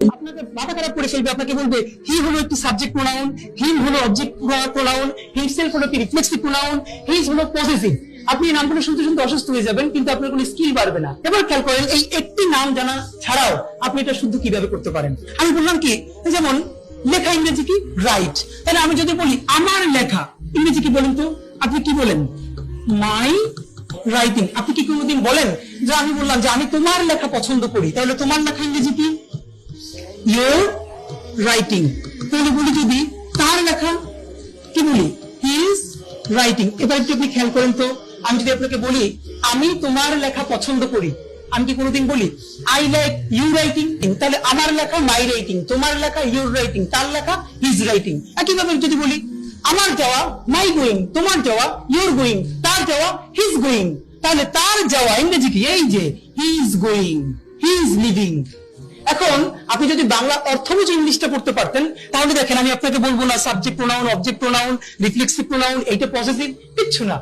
আপনাকে মাথা খারাপ করে ফেলবে, আপনাকে বলবে হি হলো একটি সাবজেক্ট প্রোনাউন, হিম হলো অবজেক্ট প্রোনাউন, হিমসেলফ হলো একটি রিফ্লেক্সিভ প্রোনাউন, হিজ হলো পসেসিভ। আপনি এই নামগুলো শুনতে শুনতে অসুস্থ হয়ে যাবেন, কিন্তু আপনার কোনো স্কিল বাড়বে না। এবার খেয়াল করেন এই একটি নাম জানা ছাড়াও আপনি এটা শুদ্ধ কিভাবে করতে পারেন। আমি বললাম কি, যেমন লেখা ইংরেজি কি রাইট, তাহলে আমি যদি বলি আমার লেখা ইংরেজি কি বলেন তো, আপনি কি বলেন? মাই রাইটিং। আপনি কি কোনোদিন বলেন যে আমি বললাম যে আমি তোমার লেখা পছন্দ করি, তাহলে তোমার লেখা ইংরেজি কি? Your writing. তাহলে বলি যদি তার লেখা, কি বলি? His writing. এবার একটু আপনি খেয়াল করেন তো, আমি যদি আপনাকে বলি আমি তোমার লেখা পছন্দ করি, আমি কি কোনোদিন বলি আই লাইক ইউ রাইটিং? তাহলে আমার লেখা মাই রাইটিং, তোমার লেখা ইউর রাইটিং, তার লেখা হিজ রাইটিং। একইভাবে যদি বলি আমার যাওয়া মাই গোয়িং, তোমার যাওয়া ইউর গোয়িং, তার যাওয়া হিজ গোয়িং, তাহলে তার যাওয়া ইংরেজি কি? এই যে he is going, he is living. এখন আপনি যদি বাংলা অর্থ বুঝে ইংলিশটা পড়তে পারতেন, তাহলে দেখেন আমি আপনাকে বলবো না subject pronoun, object pronoun, reflexive pronoun, এইটা পসেসিভ, কিচ্ছু না।